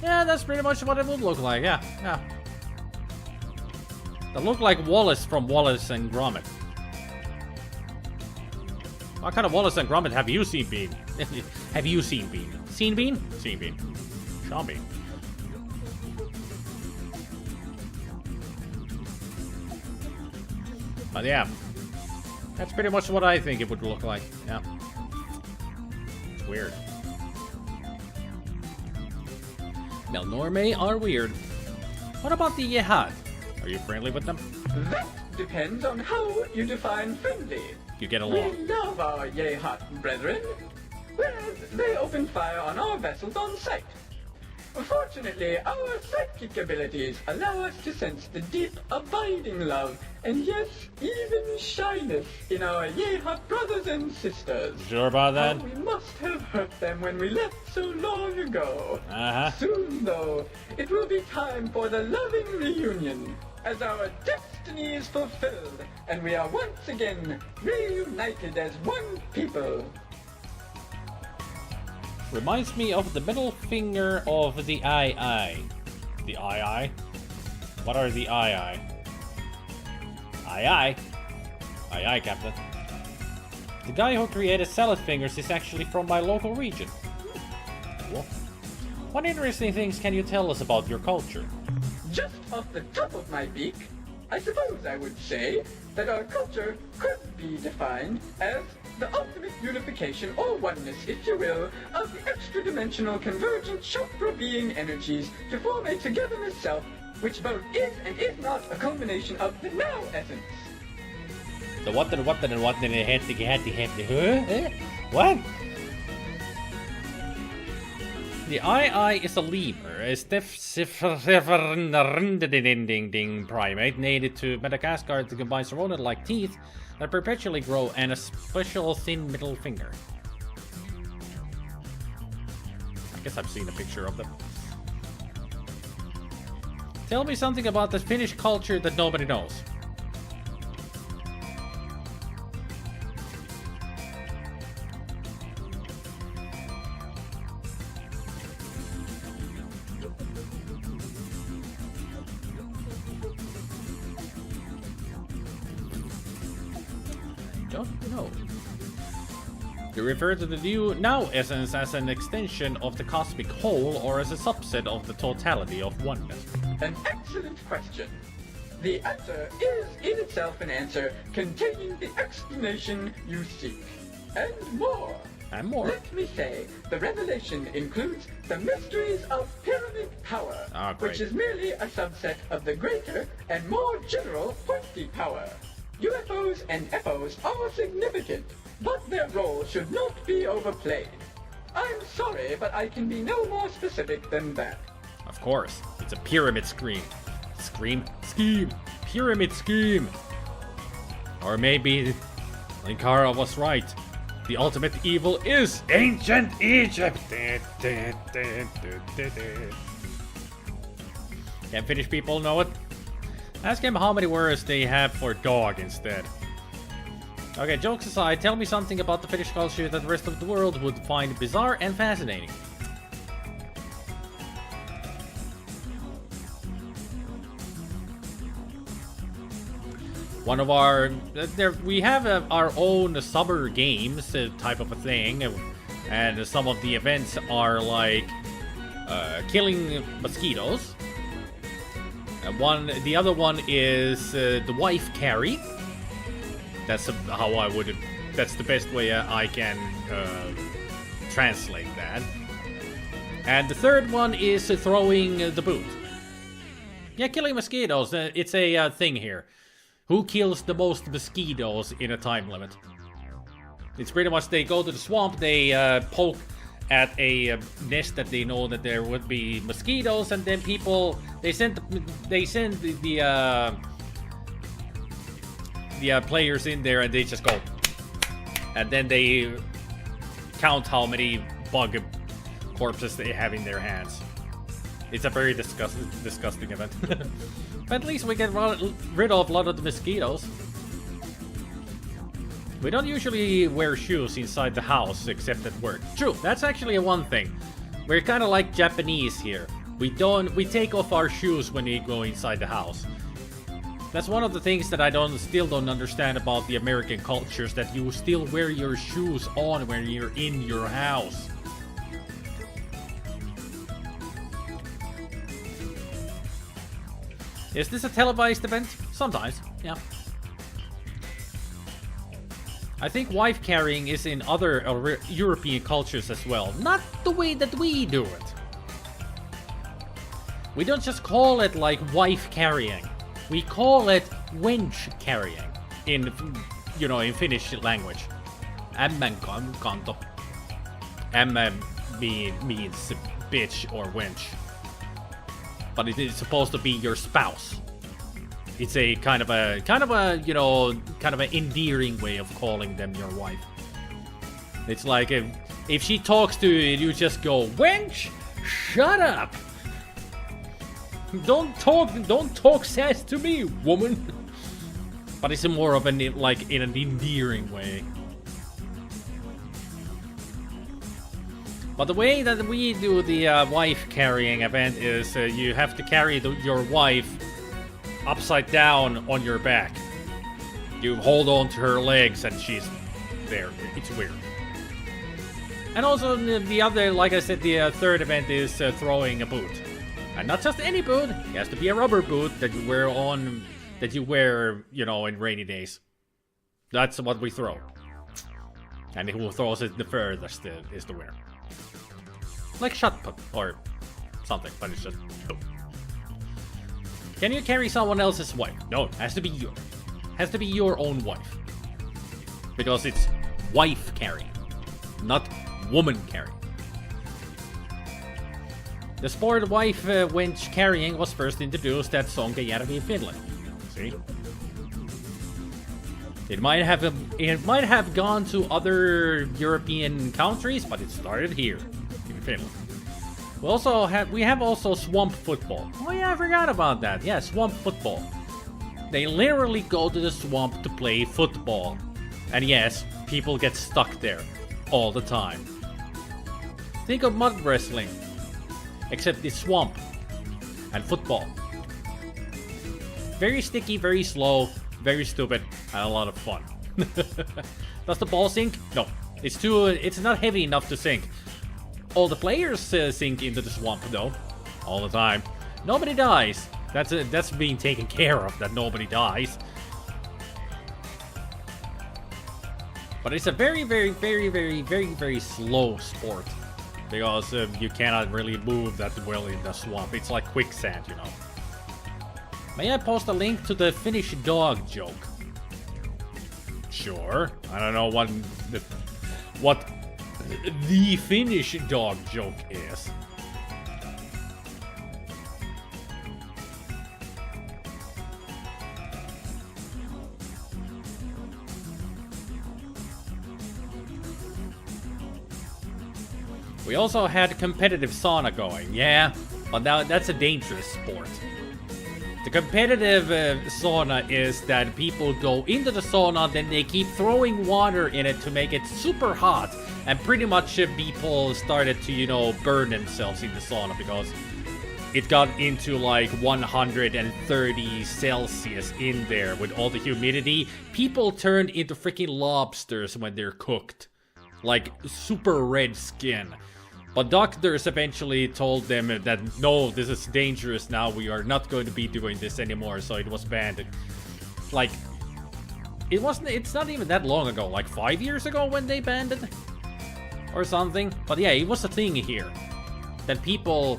Yeah, that's pretty much what it would look like, yeah. That look like Wallace from Wallace and Gromit. What kind of Wallace and Gromit have you seen, Bean? Have you seen Bean? Seen Bean? Seen Bean. Sean Bean. But yeah. That's pretty much what I think it would look like. Yeah. It's weird. Melnorme are weird. What about the Yehad? Are you friendly with them? That depends on how you define friendly. You get along. We love our Yehat brethren, whereas they open fire on our vessels on sight. Fortunately, our psychic abilities allow us to sense the deep, abiding love, and yes, even shyness in our Yeha brothers and sisters. Sure about that? How we must have hurt them when we left so long ago. Uh-huh. Soon, though, it will be time for the loving reunion, as our destiny is fulfilled, and we are once again reunited as one people. Reminds me of the middle finger of the eye. The eye? What are the eye? Aye, Captain. The guy who created salad fingers is actually from my local region. Cool. What interesting things can you tell us about your culture? Just off the top of my beak, I suppose I would say that our culture could be defined as the ultimate unification, or oneness, if you will, of the extra-dimensional convergent chakra being energies to form a togetherness self, which both is and is not a culmination of the now essence. The what? What? The eye is a lemur, a stiff primate native to Madagascar that combines rodent-like teeth that perpetually grow and a special thin middle finger. I guess I've seen a picture of them. Tell me something about the Finnish culture that nobody knows. Don't know. You refer to the new now essence as an extension of the cosmic whole or as a subset of the totality of oneness? An excellent question. The answer is in itself an answer containing the explanation you seek. And more. And more. Let me say, the revelation includes the mysteries of pyramid power, Great. which is merely a subset of the greater and more general pointy power. UFOs and FOs are significant, but their role should not be overplayed. I'm sorry, but I can be no more specific than that. Of course, it's a pyramid scheme. Scheme. Pyramid scheme. Or maybe Linkara was right. The ultimate evil is ancient Egypt. Can Finnish people know it? Ask him how many words they have for dog instead. Okay, jokes aside, tell me something about the Finnish culture that the rest of the world would find bizarre and fascinating. One of our... we have our own summer games type of a thing, and some of the events are like killing mosquitoes. The other one is the wife carry. That's how I would. That's the best way I can translate that. And the third one is throwing the boot. Yeah, killing mosquitoes. It's a thing here. Who kills the most mosquitoes in a time limit? It's pretty much they go to the swamp, they poke at a nest that they know that there would be mosquitoes, and then people they send the players in there, and they just go, and then they count how many bug corpses they have in their hands. It's a very disgusting event. But at least we get rid of a lot of the mosquitoes. We don't usually wear shoes inside the house except at work. True, that's actually one thing. We're kind of like Japanese here. We take off our shoes when we go inside the house. That's one of the things that I still don't understand about the American cultures, that you still wear your shoes on when you're in your house. Is this a televised event? Sometimes, yeah. I think wife carrying is in other European cultures as well. Not the way that we do it. We don't just call it like wife carrying. We call it wench carrying in Finnish language. Ämmän kanto. Ämmä means bitch or wench. but it is supposed to be your spouse. It's a kind of a you know, kind of an endearing way of calling them your wife. It's like if she talks to you, you just go, wench, shut up. Don't talk sass to me, woman. But it's more of an, like, in an endearing way. But the way that we do the wife carrying event is you have to carry your wife upside down on your back. You hold on to her legs and she's there. It's weird. And also the other, like I said, the third event is throwing a boot. And not just any boot. It has to be a rubber boot that you wear, you know, in rainy days. That's what we throw. And who throws it the furthest is the winner. Like shot put or something, but it's just boom. Can you carry someone else's wife? No, it has to be yours. Has to be your own wife. Because it's wife carrying, not woman carrying. The sport wife wench carrying was first introduced at Umgah in Finland. See? It might have gone to other European countries, but it started here in Finland. We have also swamp football. Oh yeah, I forgot about that. Yeah, swamp football. They literally go to the swamp to play football. And yes, people get stuck there all the time. Think of mud wrestling, except it's swamp and football. Very sticky, very slow, very stupid, and a lot of fun. Does the ball sink? No, it's not heavy enough to sink. All the players sink into the swamp though, all the time. Nobody dies. That's being taken care of, that nobody dies. But it's a very, very, very, very, very, very slow sport. Because you cannot really move that well in the swamp. It's like quicksand, you know. May I post a link to the Finnish dog joke? Sure. I don't know what the Finnish dog joke is. We also had competitive sauna going, yeah, but now that's a dangerous sport. The competitive sauna is that people go into the sauna, then they keep throwing water in it to make it super hot, and pretty much people started to, you know, burn themselves in the sauna because it got into like 130 Celsius in there with all the humidity. People turned into freaking lobsters when they're cooked, like super red skin. But doctors eventually told them that no, this is dangerous now, we are not going to be doing this anymore, so it was banned. Like, it's not even that long ago, like 5 years ago when they banned it? Or something. But yeah, it was a thing here. That people...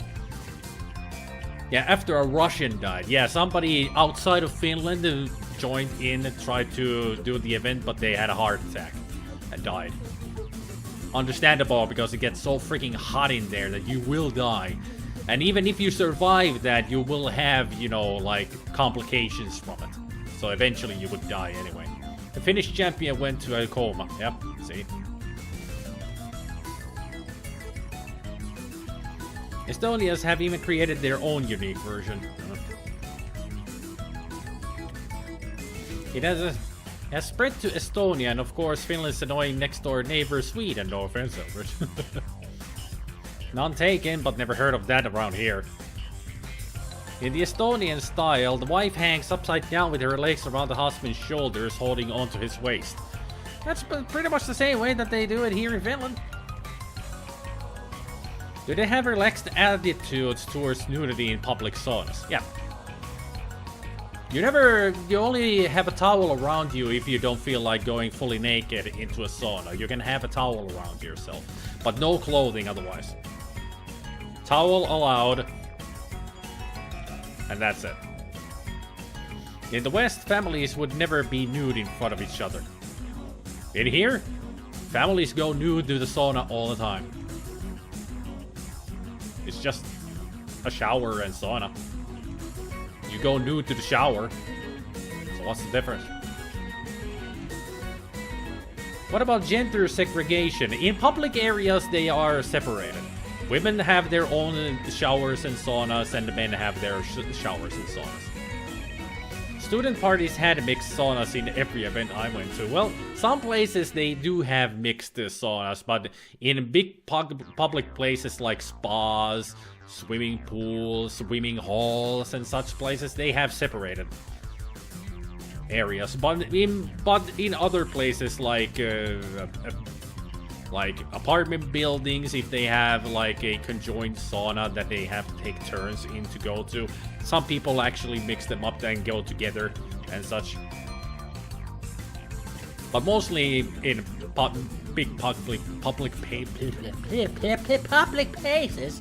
Yeah, after a Russian died, yeah, somebody outside of Finland joined in and tried to do the event, but they had a heart attack and died. Understandable, because it gets so freaking hot in there that you will die. And even if you survive that, you will have, you know, like, complications from it. So eventually you would die anyway. The Finnish champion went to a coma. Yep, see? Estonians have even created their own unique version. It has spread to Estonia, and of course Finland's annoying next-door neighbor Sweden, no offense, Albert. None taken, but never heard of that around here. In the Estonian style, the wife hangs upside down with her legs around the husband's shoulders, holding onto his waist. That's pretty much the same way that they do it here in Finland. Do they have relaxed attitudes towards nudity in public saunas? Yeah. You only have a towel around you if you don't feel like going fully naked into a sauna. You can have a towel around yourself, but no clothing otherwise. Towel allowed, and that's it. In the West, families would never be nude in front of each other. In here, families go nude to the sauna all the time. It's just a shower and sauna. You go nude to the shower. So what's the difference? What about gender segregation? In public areas, they are separated. Women have their own showers and saunas, and the men have their showers and saunas. Student parties had mixed saunas in every event I went to. Well, some places they do have mixed saunas, but in big public places like spas, swimming pools, swimming halls, and such places, they have separated areas. But in other places like apartment buildings, if they have like a conjoined sauna that they have to take turns in to go to, some people actually mix them up and go together and such. But mostly in big public places,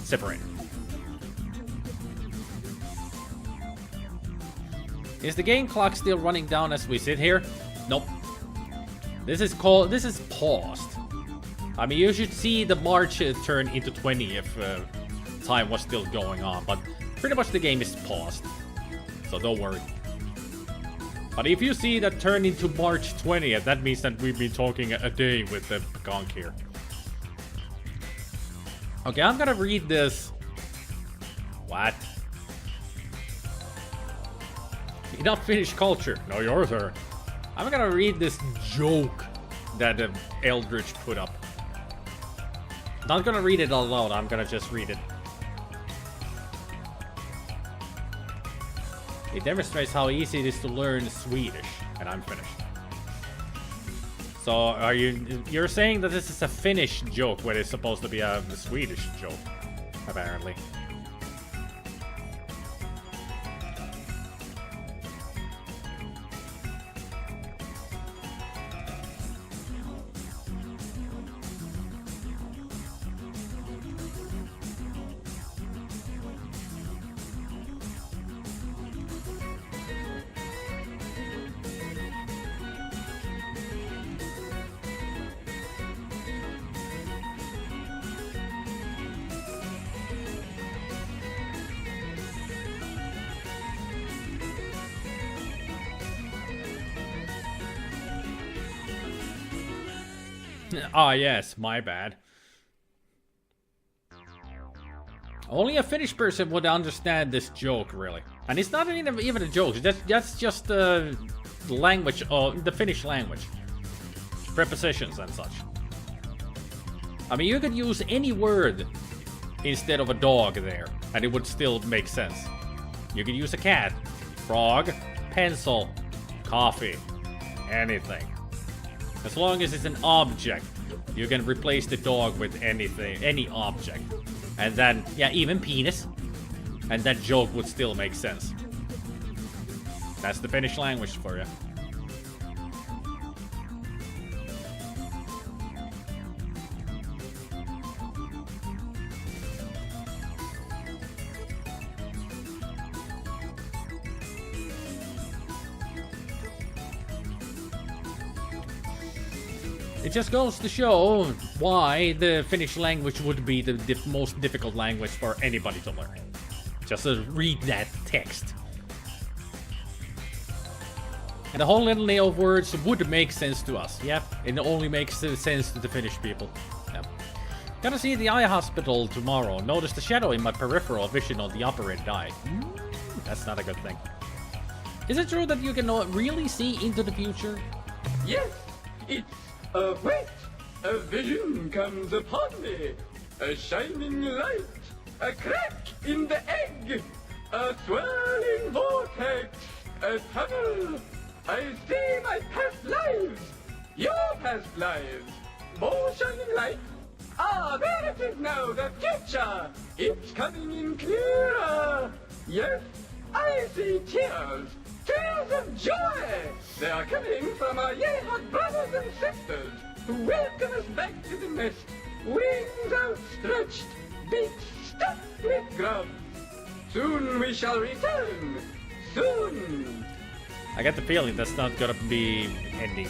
separated. Is the game clock still running down as we sit here? Nope. This is paused. I mean, you should see the March turn into 20 if time was still going on, but pretty much the game is paused. So don't worry. But if you see that turn into March 20th, that means that we've been talking a day with the Gonk here. Okay, I'm gonna read this. What? Enough Finnish culture. No, your turn. I'm gonna read this joke that Eldritch put up. Not gonna read it aloud, I'm gonna just read it. It demonstrates how easy it is to learn Swedish, and I'm finished. So, you're saying that this is a Finnish joke when it's supposed to be a Swedish joke, apparently. Ah, yes, my bad. Only a Finnish person would understand this joke, really. And it's not even a joke, that's just the language, the Finnish language. Prepositions and such. I mean, you could use any word instead of a dog there, and it would still make sense. You could use a cat, frog, pencil, coffee, anything. As long as it's an object, you can replace the dog with anything, any object. And then, yeah, even penis. And that joke would still make sense. That's the Finnish language for you. It just goes to show why the Finnish language would be the most difficult language for anybody to learn. Just to read that text. And the whole litany of words would make sense to us. Yep, it only makes sense to the Finnish people. Yep. Gonna see the eye hospital tomorrow. Notice the shadow in my peripheral vision on the operated eye. That's not a good thing. Is it true that you can really see into the future? Yes, it's wait, a vision comes upon me. A shining light, a crack in the egg, a swirling vortex, a tunnel. I see my past lives, your past lives. More shining light. Ah, there it is now, the future. It's coming in clearer. Yes, I see tears. Tears of joy! They are coming from our Yehud brothers and sisters who welcome us back to the nest, wings outstretched, beaks stuffed with grubs. Soon we shall return. Soon. I get the feeling that's not gonna be ending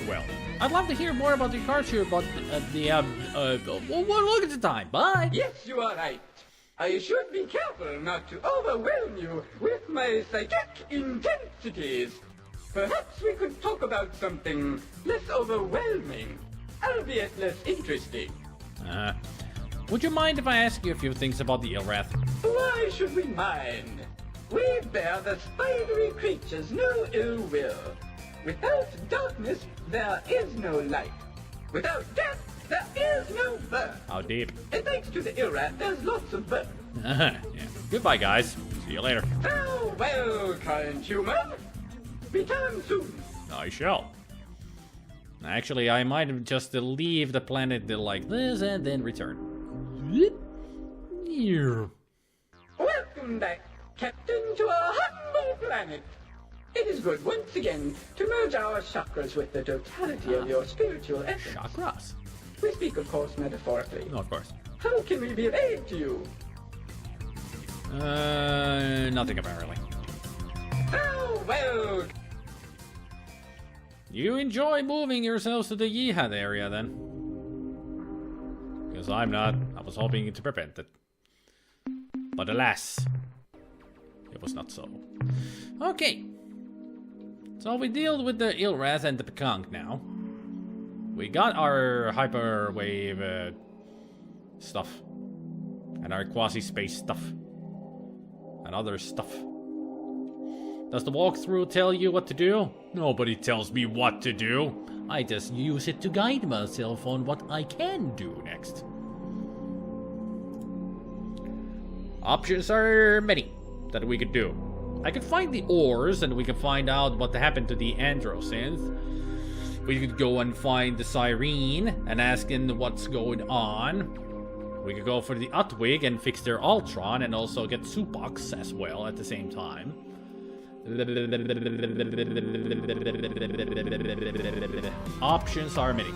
well. I'd love to hear more about the culture, but well, look at the time. Bye! Yes, you are right. I should be careful not to overwhelm you with my psychic intensities. Perhaps we could talk about something less overwhelming, albeit less interesting. Would you mind if I ask you a few things about the Ilwrath? Why should we mind? We bear the spidery creatures no ill will. Without darkness, there is no light. Without death, there is no birth. How deep? And thanks to the Ilwrath, there's lots of birth. Yeah. Goodbye, guys. See you later. Farewell, kind human. Return soon. I shall. Actually, I might just leave the planet like this and then return. Welcome back, Captain, to our humble planet. It is good once again to merge our chakras with the totality of your spiritual essence. Chakras? We speak, of course, metaphorically. No, of course. How can we be of aid to you? Nothing apparently. Farewell. You enjoy moving yourselves to the Jihad area then? Because I'm not. I was hoping to prevent it. But alas, it was not so. Okay. So we deal with the Ilwrath and the Pekang now. We got our hyperwave stuff. And our quasi-space stuff. And other stuff. Does the walkthrough tell you what to do? Nobody tells me what to do. I just use it to guide myself on what I can do next. Options are many that we could do. I could find the ores and we can find out what happened to the Androsynth. We could go and find the Cyrene and ask him what's going on. We could go for the Utwig and fix their Ultron and also get Supox as well at the same time. Options are many.